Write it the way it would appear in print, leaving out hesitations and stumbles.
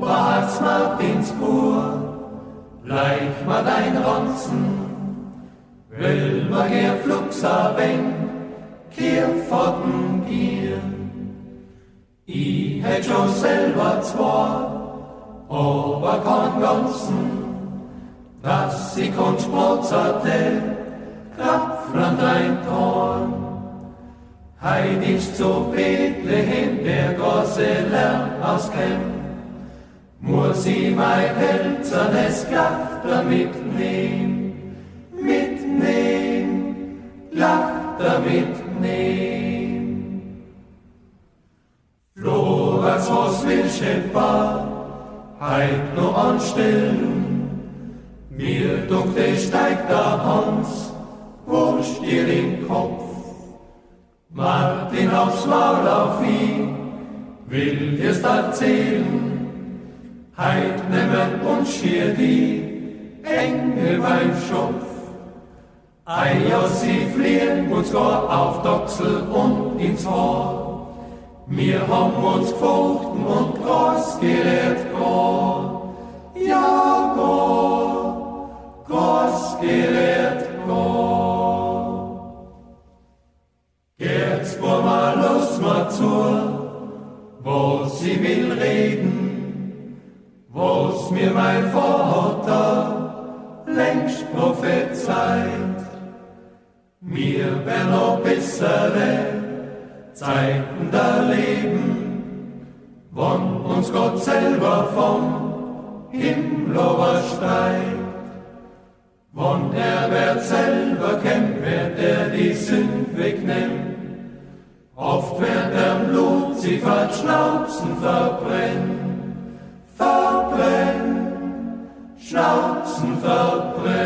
Oberharz Martinsburg, gleich mal dein Ronzen, will ma gern flugs a wenig Kirchpforten gehen. Ich hätt schon selber zwei, aber kein Ganzen, dass ich kein Sportzerte, Krapfland ein Torn. Heid ich zu Bethlehem, der große Lärm auskämmt, muss ich mein hölzernes Klafter mitnehmen, Klafter mitnehmen. Florax, was willst du etwa heit noch anstellen? Mir dunkte steigt der Hans, wurscht dir den Kopf. Martin aufs Maul auf ihn, will dir's erzählen. Heit nemmen uns schier die Engel beim Schopf. Eier, sie fliehen uns gar auf Dochsel und ins Haar. Wir haben uns gefochten und groß gerät gar. Ja, groß gerät gar. Jetzt wollen wir los mal zu, wo sie will reden, wo's mir mein Vater längst prophezeit. Mir werden noch bessere Zeiten da leben, wann uns Gott selber vom Himmel übersteigt. Wann wird selber kämpfen, wird die Sünd wegnehmen. Oft wird Luzifer Schnauzen verbrennen, Schnauzen verbrennen.